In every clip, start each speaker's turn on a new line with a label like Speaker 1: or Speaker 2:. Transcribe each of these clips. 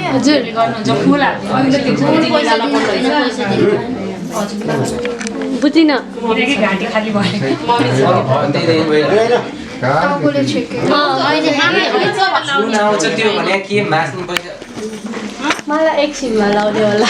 Speaker 1: हजुर बुझिन
Speaker 2: घाँटी खाली भयो
Speaker 1: मलाई एकछिनमा लाउने होला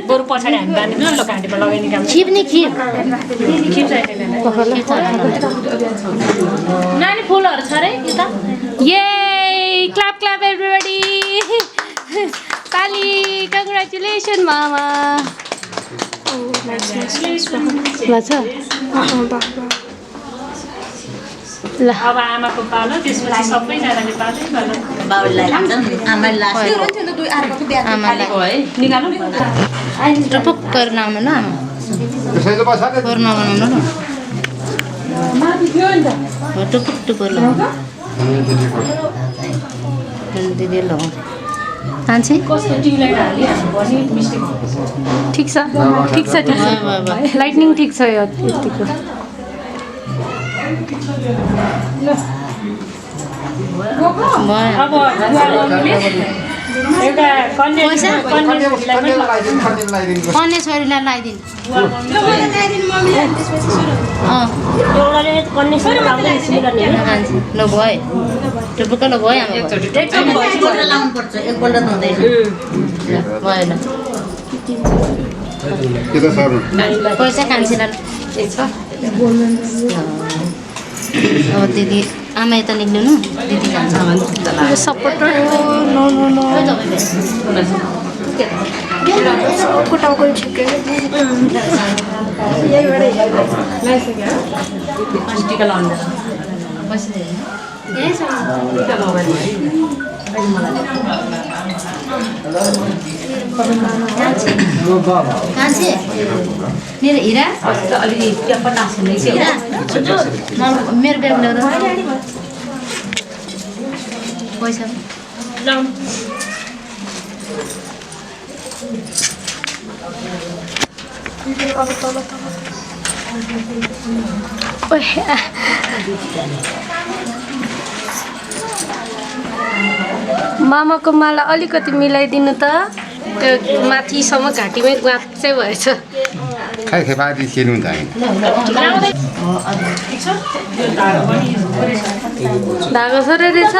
Speaker 2: बरु पछाडि हामी बाँध्ने ल घाँटीमा लगाइने काम
Speaker 1: खिप नि खिप
Speaker 2: नानी फुलहरू छ रे यता
Speaker 1: ये क्ल्याप क्ल्याप एभ्रीबडी ताली कङ्ग्रेचुलेसन मामा ल
Speaker 2: अब आमाको पालो त्यसपछि सबैजनाले पालै
Speaker 1: टुपुक गर्न आउनु ल गर्न बनाउनु ल टुपुक टुपुक ल दिदी ल कान्छी ठिक छ ठिक छ ठिक छ लाइटनिङ ठिक छ यतिको
Speaker 2: एउटा कन्या
Speaker 1: कन्या छोरीलाई लगाइदिनु ल भयो टुपुक्क ल भयो पैसा कान्छीलाई अब दिदी आमा यता निक्लिनु दिदी जान्छ सपोर्टर नो नो नो मेरो हिरा मेरो ब्याग ल्याउँदा पैसा मामाको माला अलिकति मिलाइदिनु त त्यो माथिसम्म घाँटीमै गाँच्चै भएछ
Speaker 3: बाँधी छिर्नु त
Speaker 1: धागो छ रे रहेछ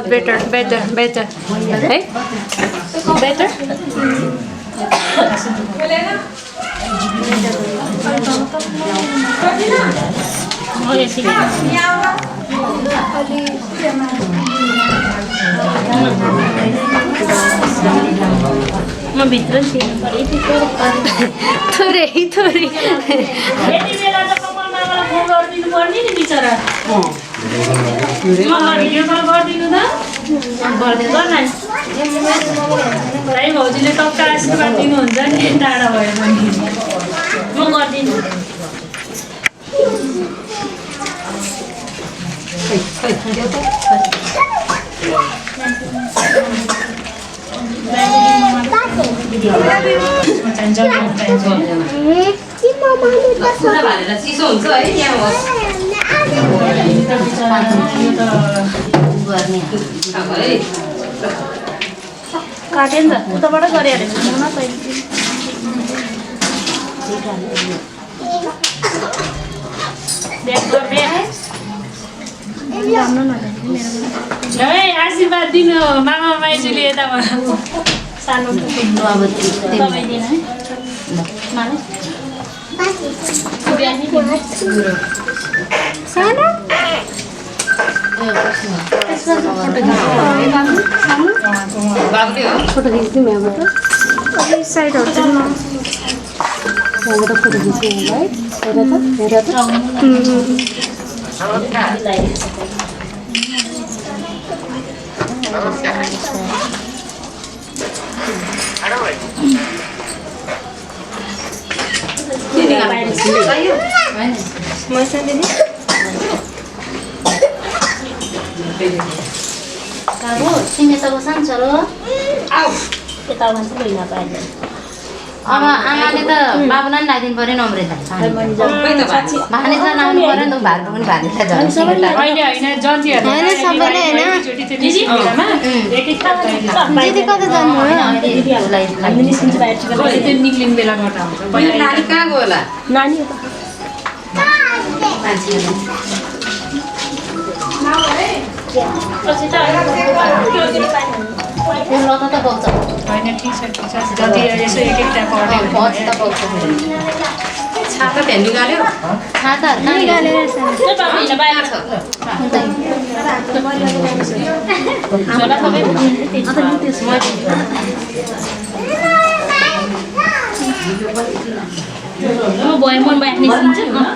Speaker 1: बेटर बेटर बेटर है बेटर म भित्र थोरै थोरै
Speaker 2: यति बेला त कपालमा फोन गरिदिनु पर्ने नि बिचरा भिडियो कल गरिदिनु त भाइ भाउजूले टक्का आशीर्वाद दिनुहुन्छ नि टाढा भयो भने म गरिदिनु
Speaker 4: चिसो हुन्छ है यहाँ
Speaker 2: काट्यो नि त उताबाट गरेर न आशीर्वाद दिनु मामा माइजूले यता सानो
Speaker 1: फोटो खिच्दिउँ यहाँबाट
Speaker 2: साइडहरू
Speaker 1: Kamu sini tahu sansaro.
Speaker 2: Kita masih belum ngapain.
Speaker 1: अब आमाले त बाबुलाई पनि लगाइदिनु पऱ्यो नि अमृता माने त लाउनु पऱ्यो नि त भात पनि भातलाई झन्
Speaker 2: अहिले होइन जन्तीहरू
Speaker 1: होइन सबैले होइन
Speaker 2: दिदी
Speaker 1: कता जानु हो
Speaker 2: निक्लिने बेला गर्दा हुन्छ
Speaker 4: नानी कहाँ गयो होला
Speaker 2: नानी
Speaker 1: त्यो लता त बग्छ
Speaker 2: होइन ठिक छ जति यसो एक एकटा पढ्यो
Speaker 1: बच त बग्छ
Speaker 4: छाता भ्यान निकाल्यो
Speaker 1: छाताहरू कहाँ निकालेर
Speaker 2: बयमन बाँच्ने निस्किन्छ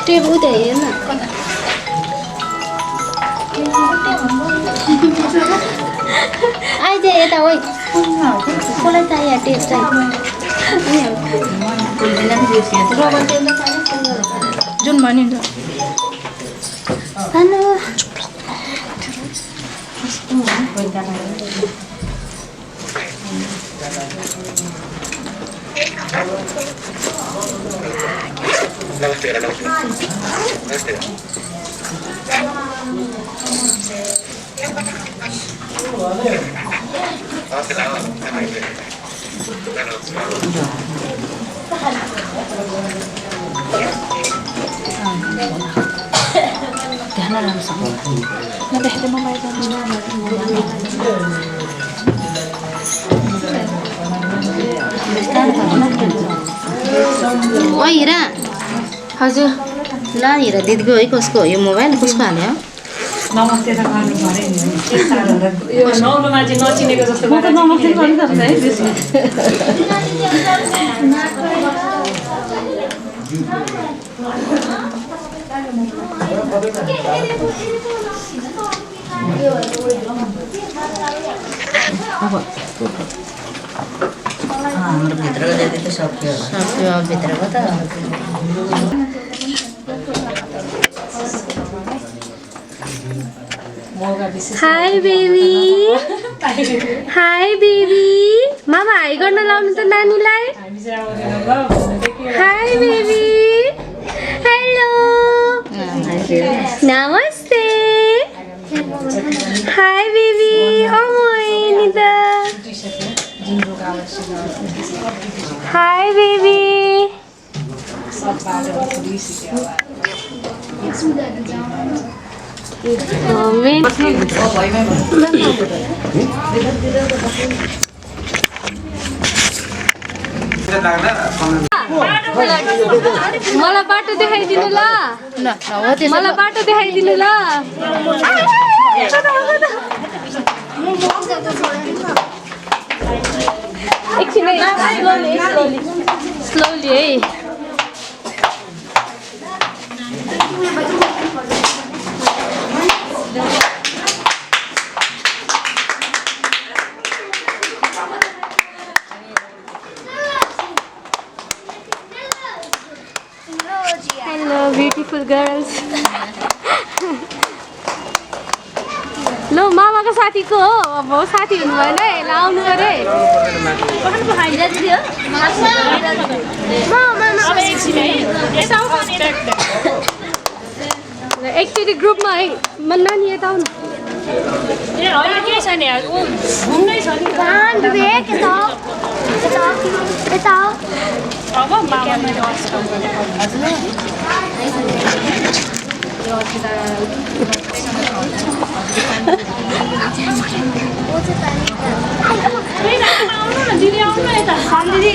Speaker 1: टेप उतै हेर्न आइज यता ओइ कसलाई चाहियो टेप चाहिँ
Speaker 2: जुन भन्यो नि
Speaker 1: सानो ओ हिरा हजुर ल हिरा दिदीको है कसको हो यो मोबाइल कसको हाल्यो
Speaker 2: नमस्ते त गर्नु पऱ्यो नि यो नौलो मान्छे नचिनेको जस्तो नमस्ते गर्नुपर्छ है
Speaker 4: हाम्रो भित्रको जति त सक्यो
Speaker 1: सक्यो भित्रको त
Speaker 5: हाई बेबी हाई बेबी मामा हाई गर्न लाउनु त नानीलाई हाई बेबी हेलो नमस्ते हाई बेबी नि त हाई बेबी मलाई बाटो देखाइदिनु ल मलाई बाटो देखाइदिनु ल एकछिन स्लोली है Hello, beautiful girls. ल मामाको साथीको हो अब साथी हुनु भएन है ल आउनु अरे एकचोटि ग्रुपमा है नानी यता आउनु
Speaker 2: ए होइन के छ नि ऊ घुम्नै छ नि अब मामाले दिदी आउनु यता दिदी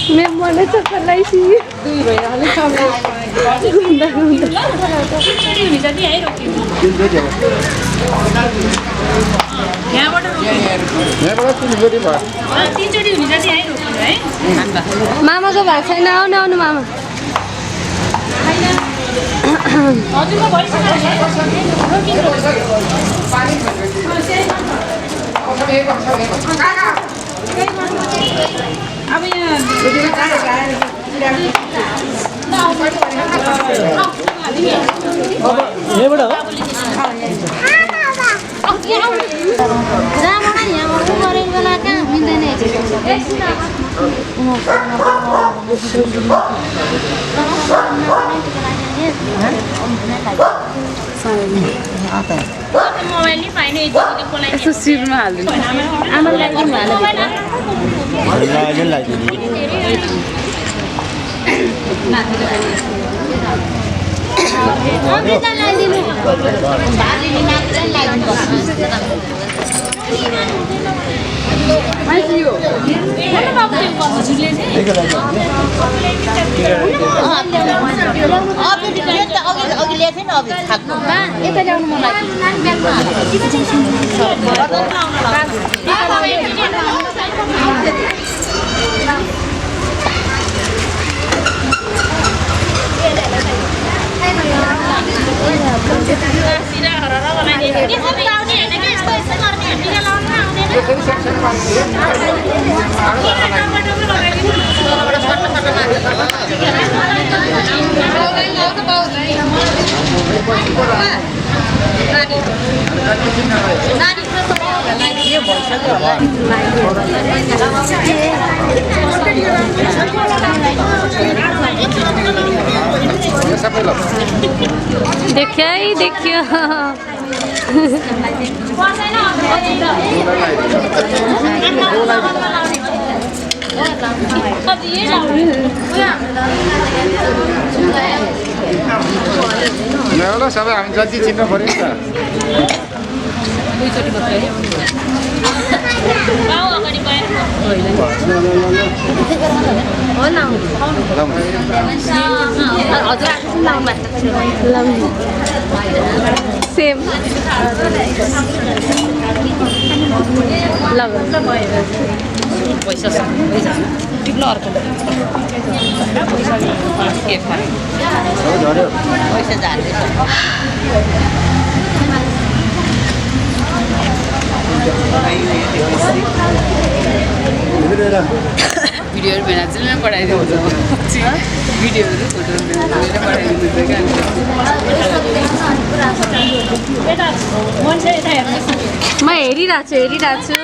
Speaker 5: मैं मनै चक्कर लाइसी दुई भइहाल्यो
Speaker 2: एकचोटि हुने जति है रोक्यो यहाँबाट तिनचोटि हुने जति है रोक्यो है
Speaker 5: मामाको भएको छैन आउनु आउनु मामा
Speaker 2: हजुरको अब मोबाइल नि पाइने
Speaker 5: यसो सिरमा हाल्नु आमालाई देखियो है देखियो
Speaker 3: सबै हामी जति चिन्नु पर्यो नि
Speaker 5: सेम
Speaker 4: पैसा टिप्लो अर्को पैसा जाँदैछ भिडियोहरू भेनाजुलले पठाइदिन्छ भिडियोहरू फोटोहरू भेनाजुलले पठाइदिन्छ क्या
Speaker 5: म हेरिरहेको छु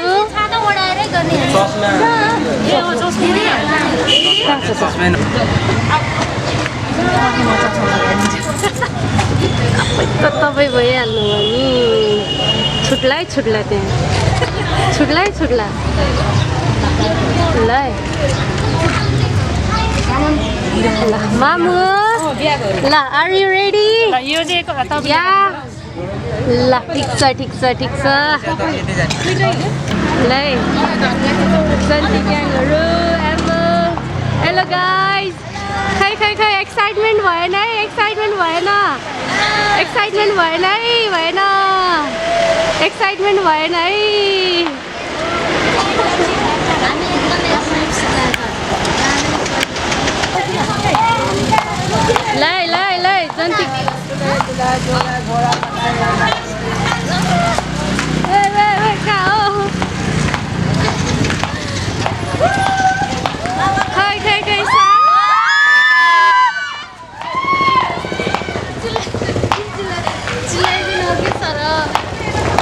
Speaker 5: तपाईँ भइहाल्नु भयो नि छुट्ला त्यहाँ छुट्ला ल मामु ल आर यु रेडी ल ठिक छ ल सन्ती ग्याङहरू हेलो गाइज खै एक्साइटमेन्ट भएन है एक्साइटमेन्ट भएन है ल जन्ती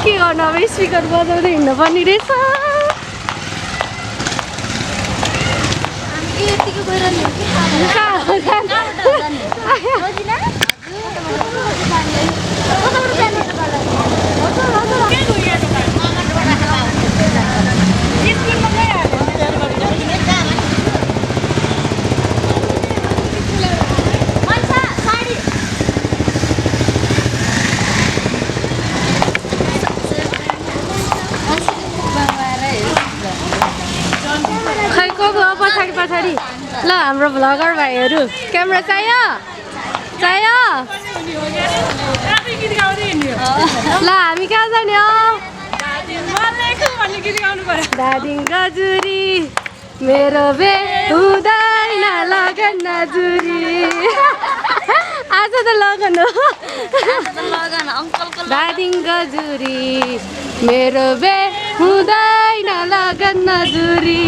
Speaker 5: के गर्नु अब स्पिकर बजाउँदै हिँड्नु पर्ने रहेछ पछाडि ल हाम्रो भ्लगर भाइहरू क्यामेरा चाहियो ल हामी कहाँ जाने हो दादिङ गजुरी मेरो बे हुँदैन लगन नजुरी आज त लगन हो दादिङ गजुरी मेरो बे हुँदैन लगन नजुरी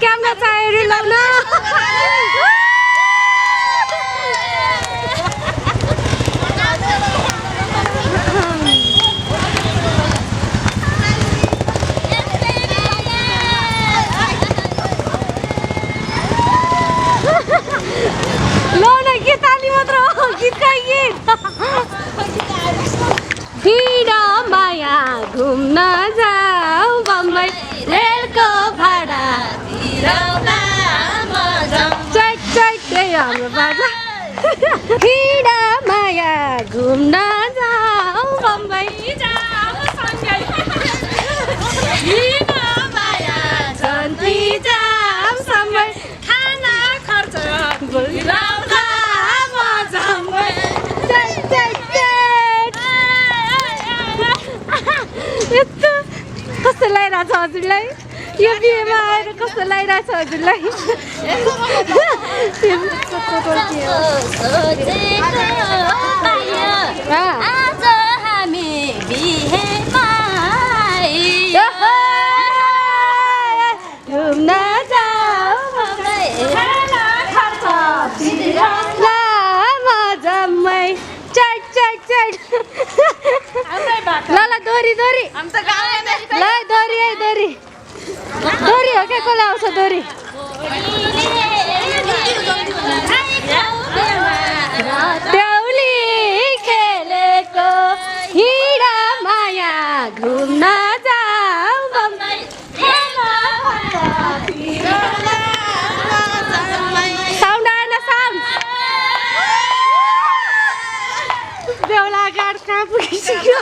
Speaker 5: क्यामेरा चाहियो लाउन गीत ताली मात्र हो गीत हिँडा माया घुम्न जाऊ बम्बई रेलको भाडा हाम्रो बाजा हिँडा माया घुम्न जाऊ बम्बई जन्ती जाम समय खाना खर्च बोलाउँदा यस्तो कस्तो लागिरहेछ हजुरलाई यो बिहेमा आएर कस्तो लागिरहेछ हजुरलाई
Speaker 1: आज हामी बिहेमा
Speaker 5: घुम्न जाऊ जम्मै ल दोरी ल दोरी हो क्या कसलाई आउँछ दोरी देउली खेलेको हिँडा माया घुम्न जाऊ साउन्ड आएन साउन्ड बेहुला घाट कहाँ पुगिसक्यो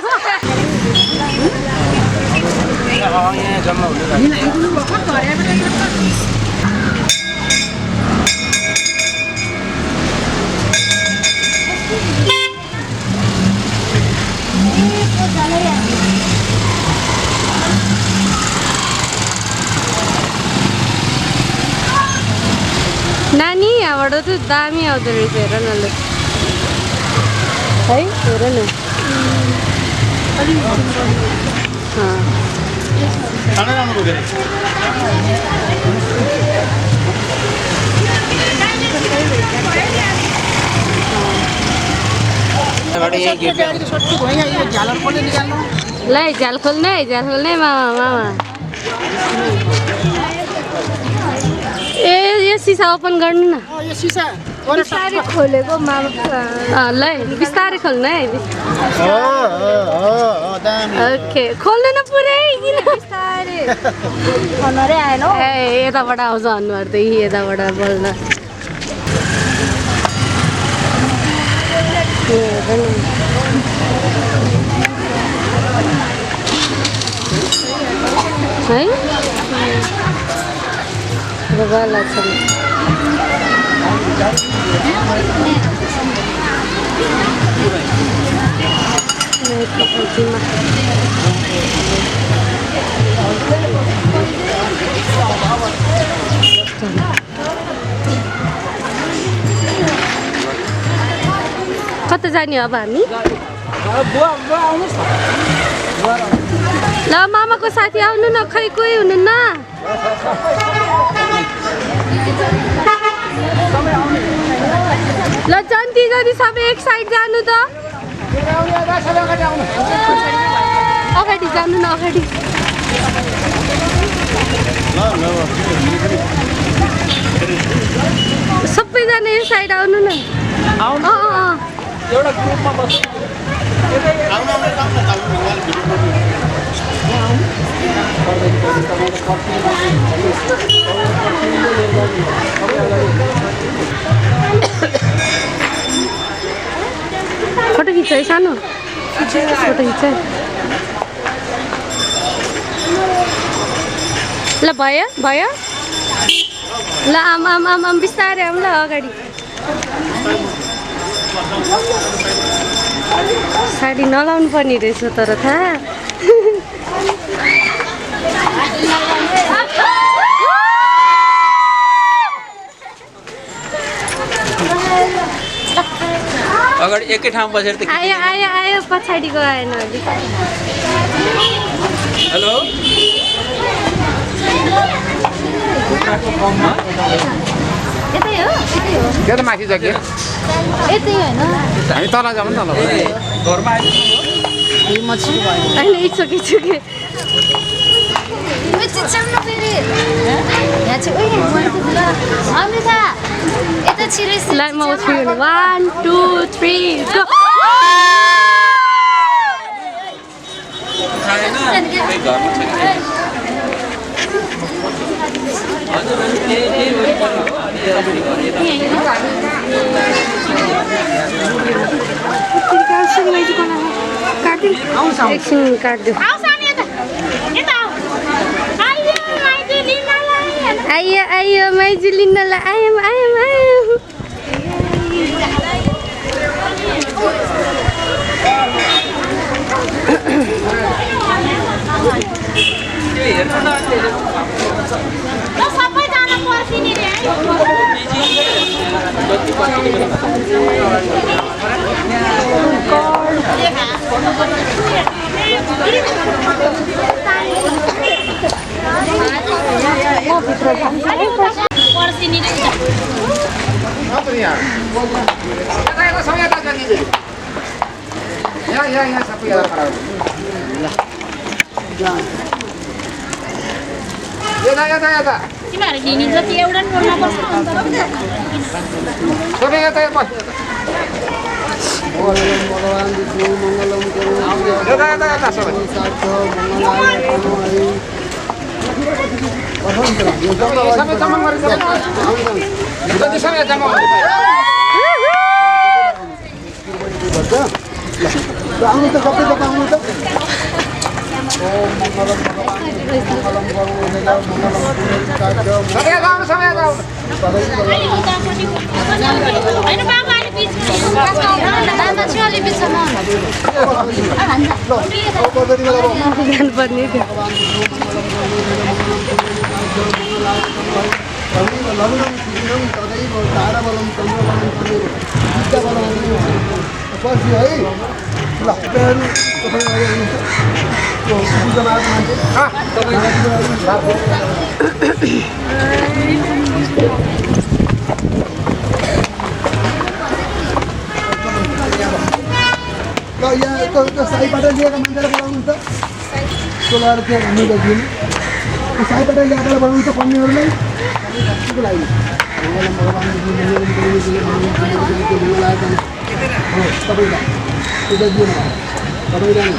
Speaker 5: नानी यहाँबाट चाहिँ दामी आउँदो रहेछ हेर न ल है हेर न लै झ्याल खोल्ने मामा ए यो सिसा ओपन गर्नु न बिस्तारै खोलेको मामा लै बिस्तारै खोल्नु है ओके खोल्नु न पुरै किन बिस्तारै खनरै आएन ए यताबाट आउँछ अनुहारदेखि यताबाट बोल्न है गला छ कता जाने अब हामी ल मामाको साथी आउनु न खै कोही हुनुहुन्न ल जन्ती जति सबै एक साइड जानु त अगाडि जानु न अगाडि सबैजना यो साइड आउनु न एउटा ग्रुपमा बस्नु फोटो खिच्छ है सानो फोटो खिच्छ ल भयो भयो ल आम बिस्तारै आउँ ल अगाडि साडी नलाउनु पर्ने रहेछ तर थाहा
Speaker 6: अगाडि एकै ठाउँ बसेर त
Speaker 5: आयो आयो आयो पछाडिको आएन अलि
Speaker 6: हेलो
Speaker 5: यतै हो
Speaker 3: त्यो त माथि जग्यो
Speaker 5: यतै होइन
Speaker 3: हामी तल जाउँ न ल
Speaker 6: घरमा
Speaker 5: होइन इट्सोके ल म उठ्छु 1 2 3 गो एकछिन काट्दै आयो आयो माइजू लिनलाई आयौँ आयौँ आयौँ
Speaker 2: सबैजना पर्खिने रे
Speaker 3: यहाँ सबै यता
Speaker 2: तिमीहरू हिँडिन्छ त्यो एउटा रोडमा बस्छ
Speaker 3: सबै यता बस यता सबै सबै जम्मा गरेर जति समय जम्मा आउनु त सबै जग्गा आउनु त
Speaker 5: जानुपर्ने थियो
Speaker 3: ल तपाईँहरू तपाईँ अगाडि आउनुहोस् त पूजामा आएको मान्छे ल यहाँ यस्तो साईबाट लिएका मान्छेलाई बोलाउनुहुन्छ सोलाएर त्यहाँ घुम्नु गइदिनु साईबाट ल्याएर बोलाउनुहुन्छ पढ्नेहरूलाई के लागि तपाईँलाई पूजा दिनु तपाईँलाई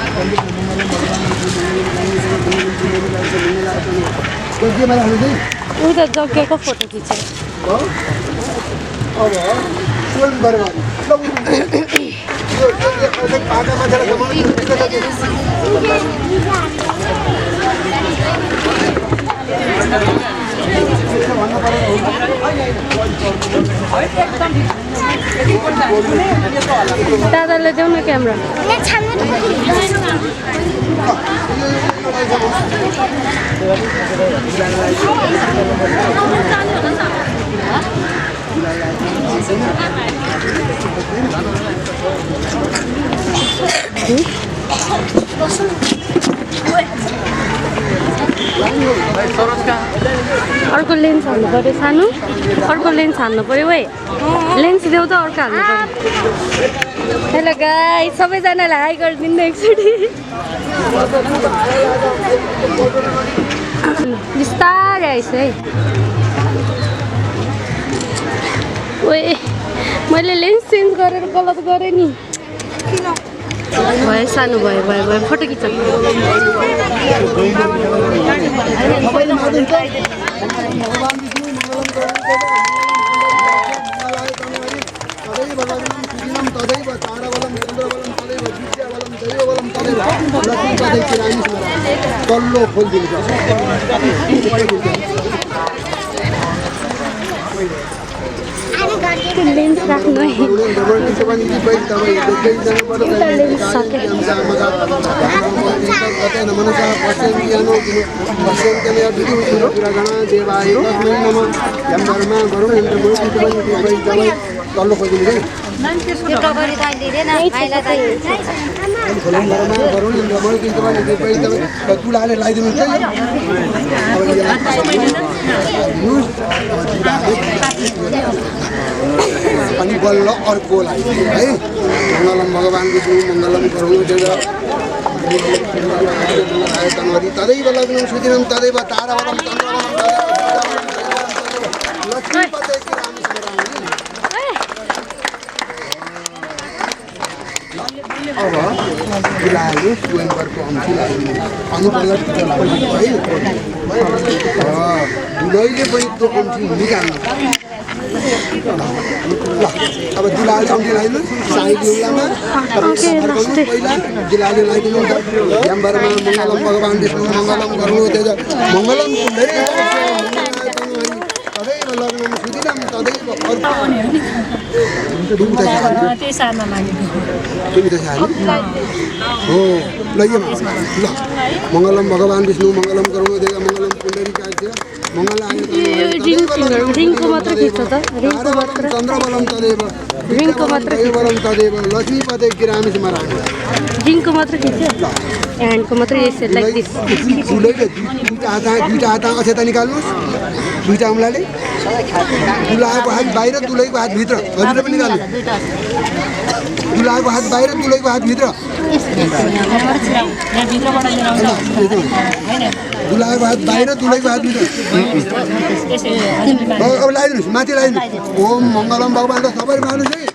Speaker 3: केमा राख्नु चाहिँ
Speaker 5: उता जग्गाको फोटो खिचेँ
Speaker 3: अब स्वयं गरेर ल पाका मान्छेलाई
Speaker 5: दादाले देऊ न क्यामेरा अर्को लेन्स हाल्नु पऱ्यो सानो अर्को लेन्स हाल्नु पऱ्यो है लेन्स देऊ त अर्को हाल्नु पऱ्यो हेलो गाइस सबैजनालाई हाई गरिदिनु एकचोटि बिस्तारै आइस है ओए मैले लेन्स चेन्ज गरेर गलत गरेँ नि भयो सानो भयो भयो भयो फोटो खिच्छ
Speaker 3: तल्लो खोलिदिनु
Speaker 5: लेन्स राख्नु है
Speaker 3: तल्लो खोलिदिनु तुलाले लगाइदिनु अनि बल्ल अर्को लगाइदिनु है मङ्गलम भगवान् विष्णु मङ्गलम गरुड तदैव लग्नं सुदिनं तदैव तारावलं लक्ष्मीपते अब दुलाले स्वयंवरको अंशी लाग्नु अनि बल्ल है दुलैले पनि त्यो अंशी निकाल्नु ल अब दुलाले अंशी लगाइदिनु साई देउलामा पहिला दुलाले लगाइदिनु यम्बरमा मङ्गलम भगवान् विष्णु मङ्गलम गरुड मङ्गलम कुण्डले तदैव लग्नं सुदिनं तदैव
Speaker 2: त्यही सारमा मागेको
Speaker 3: हो ल मङ्गलम भगवान् विष्णु मङ्गलम गरुड मङ्गलम पुण्डरीकाक्ष
Speaker 5: रिङको मात्र खिच्छ त रिङको मात्र
Speaker 3: चन्द्रबलम तदेव
Speaker 5: रिङको मात्र
Speaker 3: बलम तदेव लक्ष्मीपते गिरामी स्मरामि
Speaker 5: रिङको मात्र खिच्छ ह्यान्डको मात्र यसरी लाइक दिस
Speaker 3: दुईटा हात अक्षता निकाल्नुहोस् दुईटा औँलाले दुलाएको हात बाहिर दुलैको हात भित्र हजुरले पनि निकाल्नु दुलाएको हात बाहिर दुलैको हात भित्र दुलाएको हात बाहिर दुलैको हात भित्र अब लगाइदिनुहोस् माथि लगाइदिनुहोस् ओम मङ्गलम भगवान् र सबै मार्नुहोस् है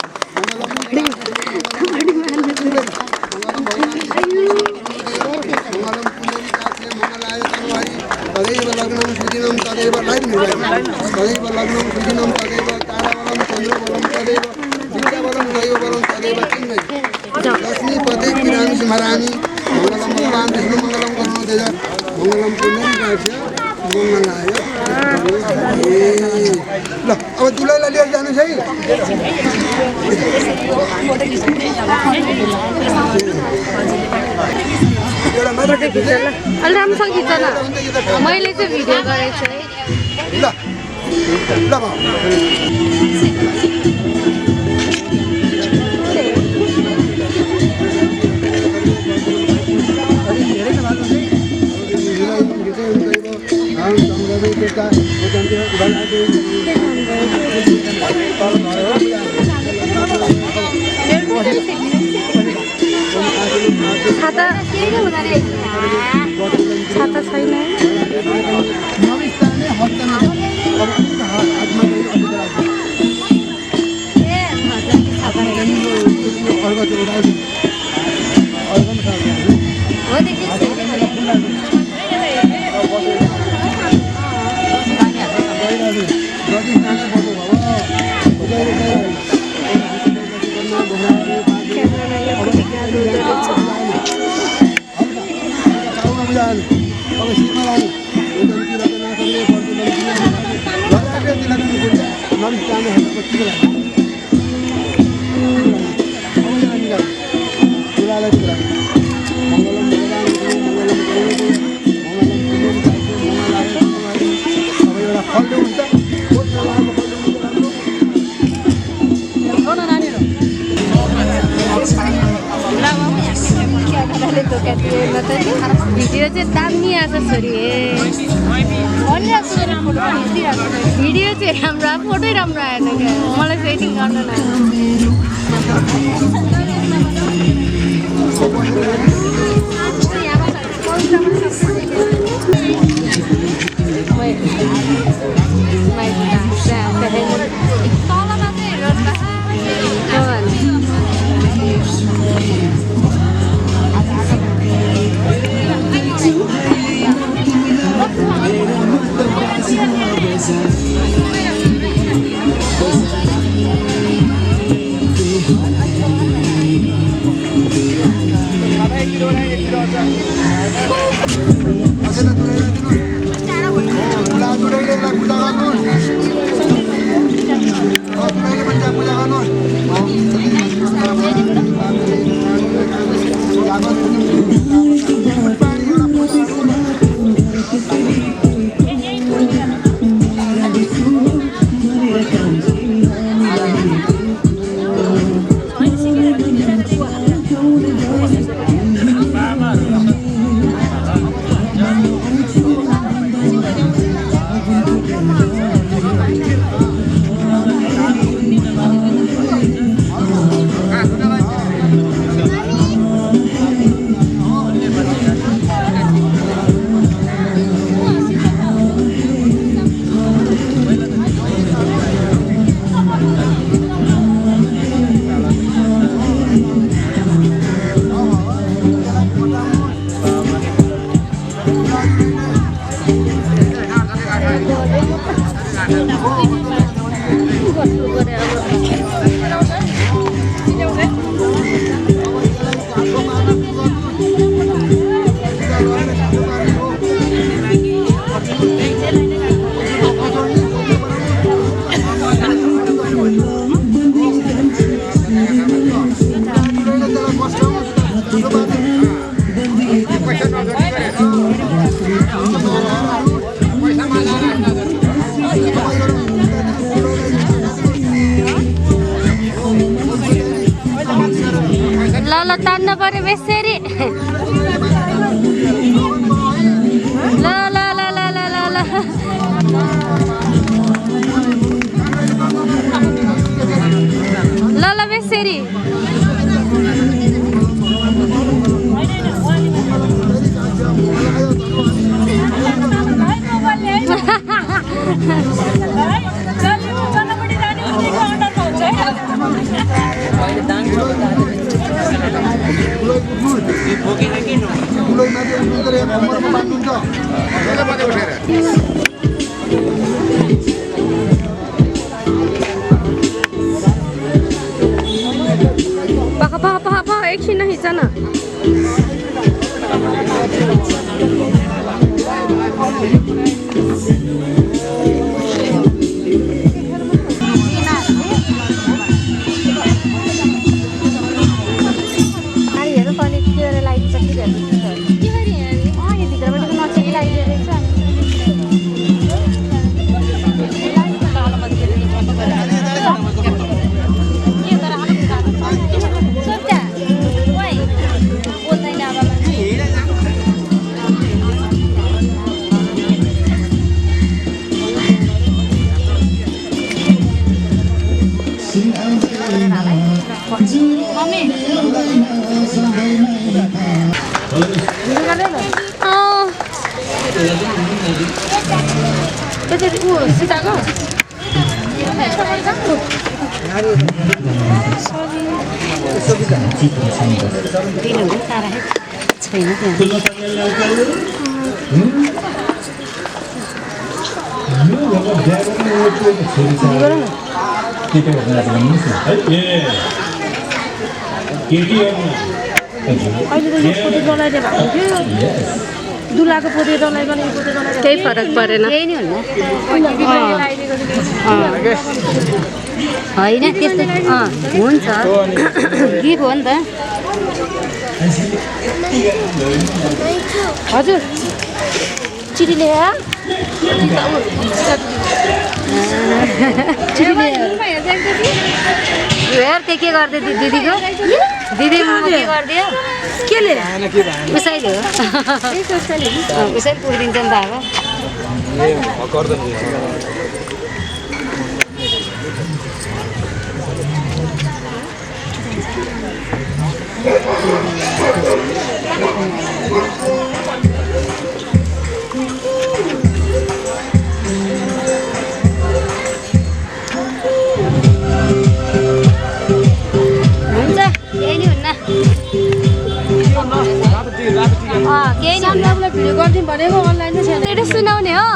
Speaker 3: तदैव लग्नं सुदिनं तदैव तदैव लग्नं सुदिनं तदैव ताराबलं चन्द्रबलं तदैव विद्याबलं दैवबलं तदैव चिन्मै लक्ष्मीपते गिरामी स्मरामि मङ्गलं भगवान् विष्णु मङ्गलं गरुडेज मङ्गलं पुण्डरीकाक्ष मङ्गलाय ल अब दुलैलाई लिएर जानुहोस् है
Speaker 5: अलि राम्रोसँग खिच्छ न मैले चाहिँ भिडियो गरेको छु है
Speaker 3: ल ल नाम संगवे तेका वदन्ति उदाहरणादि
Speaker 5: छाता छाता छैन
Speaker 3: नविस्तारले हप्तामा हातमा अर्को चाहिँ उडाउँछ अर्को भिडियो चाहिँ दामी आएको छोरी भिडियो चाहिँ राम्रो फोटै राम्रो आएन क्या मलाई सेटिङ गर्न ल तान्न पर्यो बेसरी ल ल ल ल ल ल ल ल बेसरी पा एकछिन हिँड्छ न
Speaker 5: त्यसरी ऊ सीताको दुलाको पोते डलाइ गर्ने पोते डलाइ केही फरक परेन
Speaker 1: केही नि हुन्न होइन त्यस्तो हुन्छ गिफ्ट हो नि त
Speaker 5: हजुर चिठी ल्याए
Speaker 1: हेर त्यो के गरिदियो दिदीको दिदी मम्मी के गरिदियो
Speaker 5: केले
Speaker 1: उसैले हो उसैले पुगिदिन्छ नि त अब हुन्छ केही नि हुन्न केही नि हुन्न
Speaker 5: भिडियो गरिदिउँ भनेको अनलाइन चाहिँ छैन एड्रेस सुनाउने हो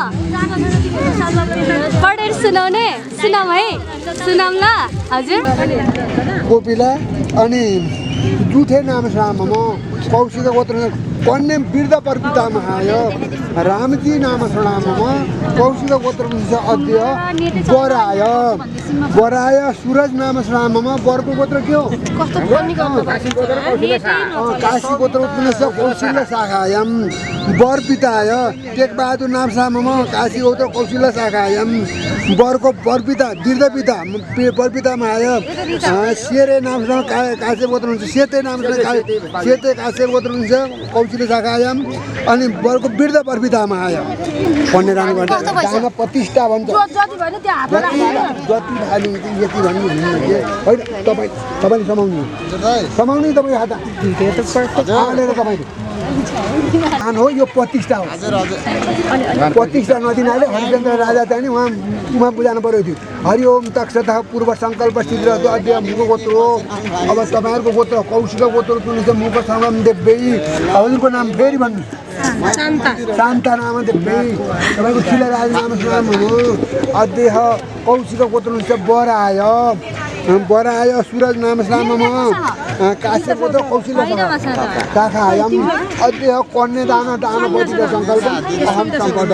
Speaker 5: बर्ड एड्रेस सुनाउने सुनाऊँ है सुनाऊँ ल हजुर
Speaker 3: कोपिला अनि जुठे नाम रामम कौशिक गोत्र कन्या वृद्ध परपितामा आयो रामजी नाम शरणामम कौशिक गोत्र अद्य बराय सूरज नाम शरणामम बरको गोत्र के हो काशी गोत्र उत्पन्न कौशिल्य शाखायाम वर पिताय टेकबहादुर नाम शरणामम काशी गोत्र कौशिल्य शाखायाम बरको बरपिता वृद्ध पिता बरपितामा आयो सेरे नाम काश्य गोत्र हुन्छ सेते नाम सेते काश्य गोत्र हुन्छ कौशिल्य शाखायाम अनि बरको वृद्ध बरपितामा आयो पढ्ने राम्रो गर्दा दाना प्रतिष्ठा भन्छ जति भानु यति भन्नु होइन तपाईँले समाउनु तपाईँ हात हालेर तपाईँले खान हो यो प्रतिष्ठा हो प्रतिष्ठा नदिनाले हरिचन्द्र राजा चाहिँ नि उहाँ बुझाउनु पऱ्यो थियो हरिओम तक्षतः पूर्व सङ्कल्प सिद्ध अध्यय मुख गोत्र हो अब तपाईँहरूको गोत्र कौशिक गोत्र तुलसी मुख सङ्गम देव्यै हजुरको नाम फेरि भन्नु शान्ता नाम देव्यै तपाईँको खिलराज नाम हो अध्यय कौशिक गोत्र बराय सूरज नाम श्रामम काश्य गोत्र कौशिल्य शाखायाम अध्यय कन्या दान दान बचित सङ्कल्प अहम सम्पद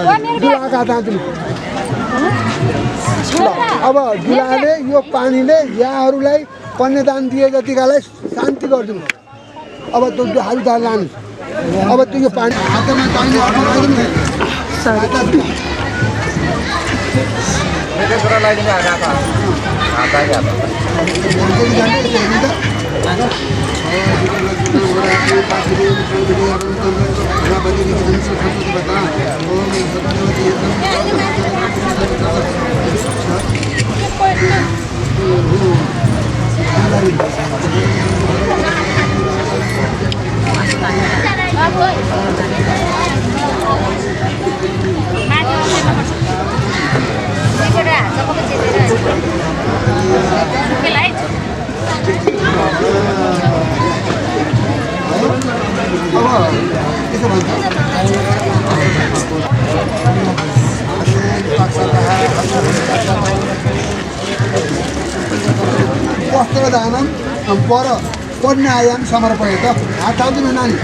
Speaker 3: अब जुलाले यो पानीले यहाँहरूलाई कन्यादान दिए जतिकालाई शान्ति गरिदिनु अब त्यो हालुदार लानु अब त्यो यो पानी हातमा चाहिने वस्त्रदानं पर कन्यायाम समर्पयत हात हाल्दिनु नानी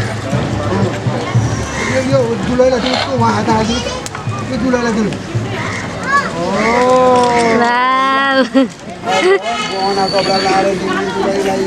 Speaker 3: यो दुलैलाई दिनु उहाँ हात हाल्दिनु यो दुलैलाई दिनु गहना कपडा लाएर दिनु दुलैलाई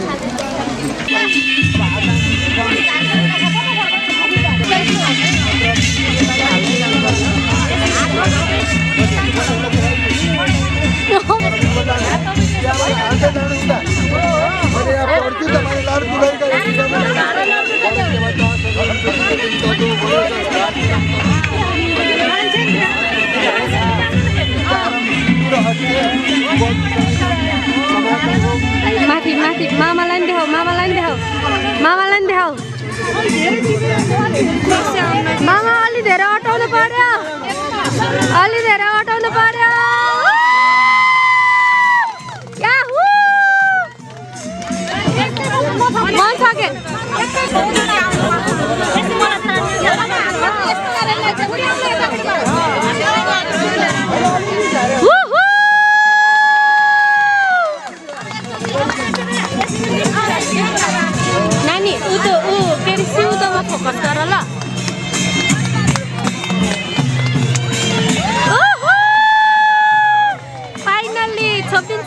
Speaker 5: माथि माथि मामालाई नि देखाऊ के अरे सिउँदोमा फोकस गर ल फाइनल्ली छोप्दिन